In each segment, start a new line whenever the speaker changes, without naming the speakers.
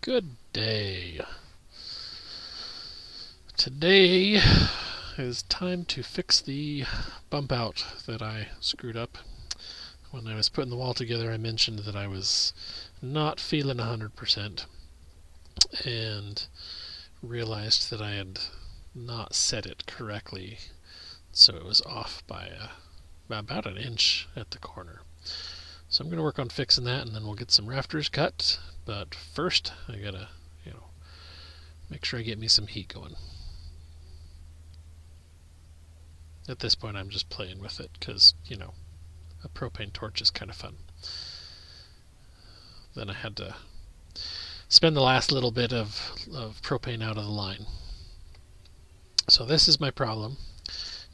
Good day. Today is time to fix the bump out that I screwed up. When I was putting the wall together, I mentioned that I was not feeling 100% and realized that I had not set it correctly, so it was off by about an inch at the corner. So I'm going to work on fixing that, and then we'll get some rafters cut. But first, I gotta, make sure I get me some heat going. At this point, I'm just playing with it because, a propane torch is kind of fun. Then I had to spend the last little bit of propane out of the line. So this is my problem.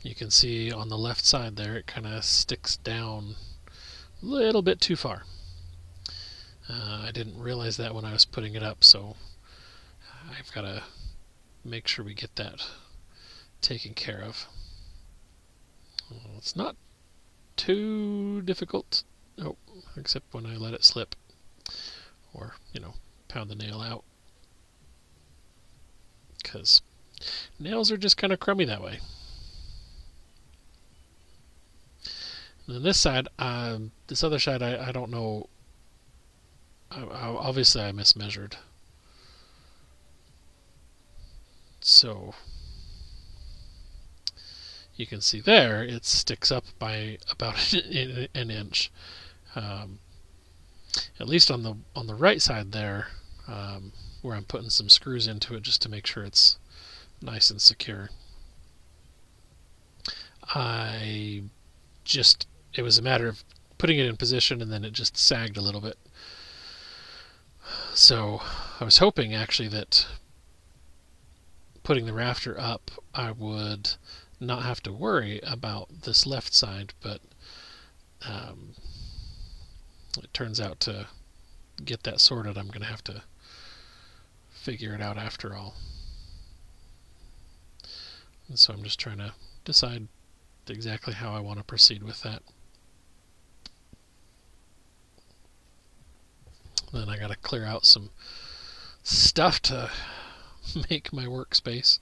You can see on the left side there, it kind of sticks down a little bit too far. I didn't realize that when I was putting it up, so I've got to make sure we get that taken care of. It's not too difficult, except when I let it slip, or, pound the nail out, because nails are just kind of crummy that way. And then this other side, I don't know. Obviously, I mismeasured. So you can see there, it sticks up by about an inch. At least on the right side there, where I'm putting some screws into it just to make sure it's nice and secure. It was a matter of putting it in position, and then it just sagged a little bit. So I was hoping actually that putting the rafter up, I would not have to worry about this left side, but it turns out to get that sorted, I'm going to have to figure it out after all. And so I'm just trying to decide exactly how I want to proceed with that. Then I got to clear out some stuff to make my workspace.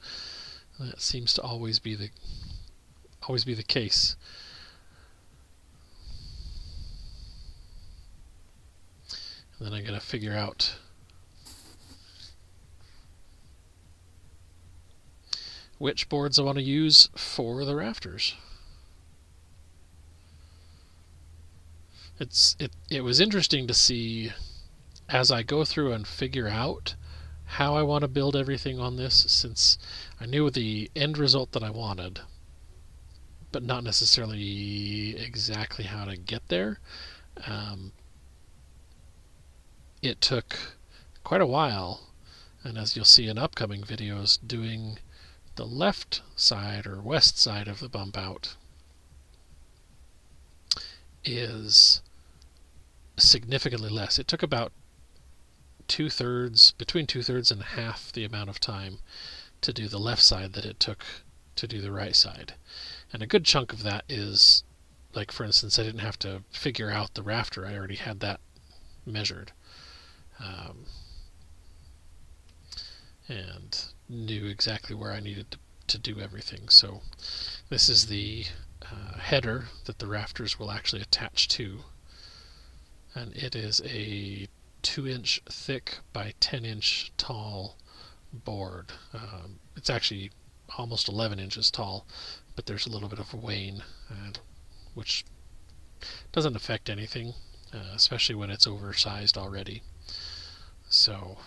That seems to always be the case. And then I got to figure out which boards I want to use for the rafters. It was interesting to see as I go through and figure out how I want to build everything on this, since I knew the end result that I wanted, but not necessarily exactly how to get there. It took quite a while, and as you'll see in upcoming videos, doing the left side or west side of the bump out is significantly less. It took about between two-thirds and half the amount of time to do the left side that it took to do the right side. And a good chunk of that is, like, for instance, I didn't have to figure out the rafter. I already had that measured. And knew exactly where I needed to do everything. So this is the header that the rafters will actually attach to, and it is a 2-inch thick by 10-inch tall board. It's actually almost 11 inches tall, but there's a little bit of a wane, which doesn't affect anything, especially when it's oversized already. So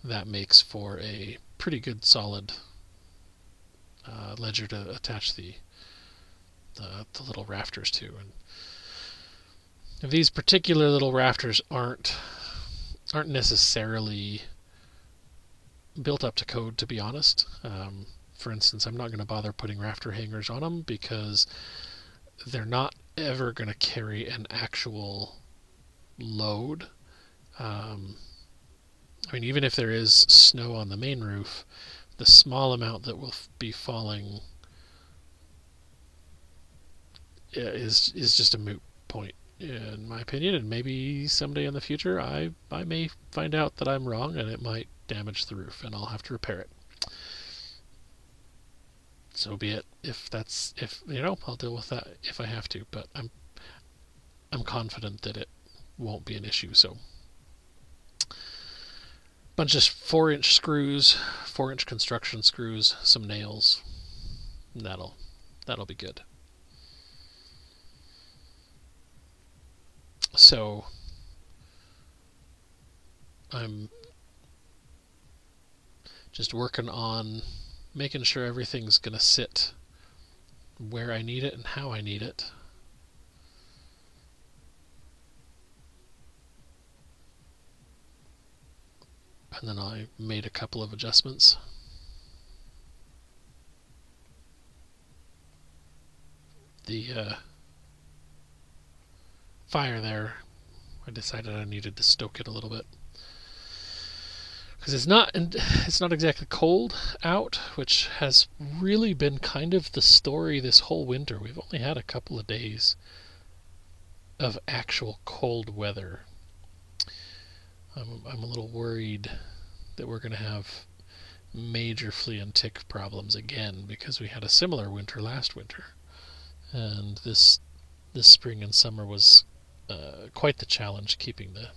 that makes for a pretty good solid ledger to attach the little rafters to. And these particular little rafters aren't necessarily built up to code, to be honest. For instance, I'm not going to bother putting rafter hangers on them because they're not ever going to carry an actual load. I mean, even if there is snow on the main roof, the small amount that will be falling is just a moot point. in my opinion, and maybe someday in the future, I may find out that I'm wrong and it might damage the roof, and I'll have to repair it. So be it. If I'll deal with that if I have to. But I'm confident that it won't be an issue. So, bunch of 4-inch screws, 4-inch construction screws, some nails. That'll be good. So I'm just working on making sure everything's going to sit where I need it and how I need it. And then I made a couple of adjustments. The fire there, I decided I needed to stoke it a little bit. Because it's not exactly cold out, which has really been kind of the story this whole winter. We've only had a couple of days of actual cold weather. I'm a little worried that we're going to have major flea and tick problems again, because we had a similar winter last winter, and this spring and summer was quite the challenge keeping the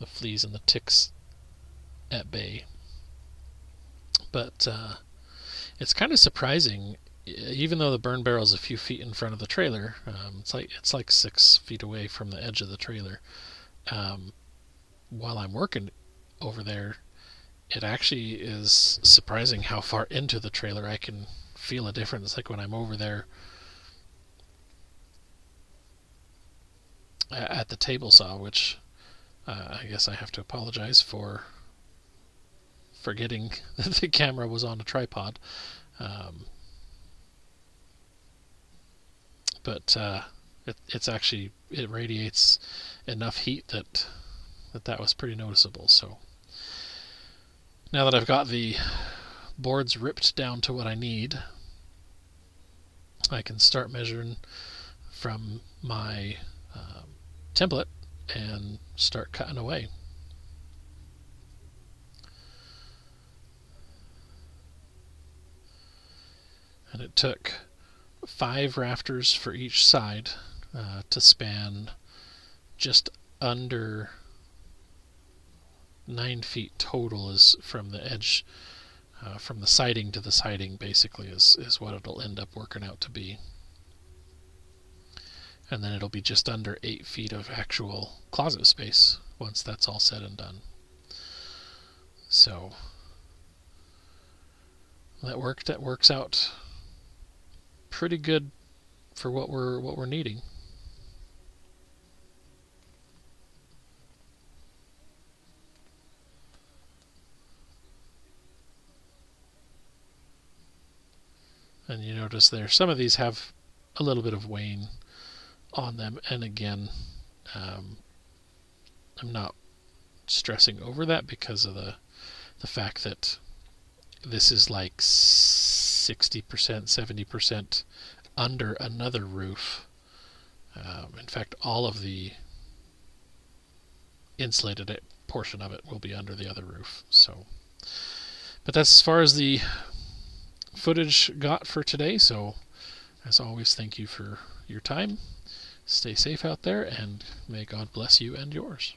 fleas and the ticks at bay. But it's kind of surprising, even though the burn barrel is a few feet in front of the trailer. It's like 6 feet away from the edge of the trailer. While I'm working over there, it actually is surprising how far into the trailer I can feel a difference. Like when I'm over there at the table saw, which I guess I have to apologize for forgetting that the camera was on a tripod. But it's actually, it radiates enough heat that was pretty noticeable. So now that I've got the boards ripped down to what I need, I can start measuring from my template and start cutting away. And it took 5 rafters for each side to span just under 9 feet total, is from the edge, from the siding to the siding, basically, is what it'll end up working out to be. And then it'll be just under 8 feet of actual closet space once that's all said and done. So that works out pretty good for what we're needing. And you notice there, some of these have a little bit of wane on them, and again, I'm not stressing over that because of the fact that this is like 60%, 70% under another roof. In fact, all of the insulated portion of it will be under the other roof. So, but that's as far as the footage got for today. So, as always, thank you for your time. Stay safe out there, and may God bless you and yours.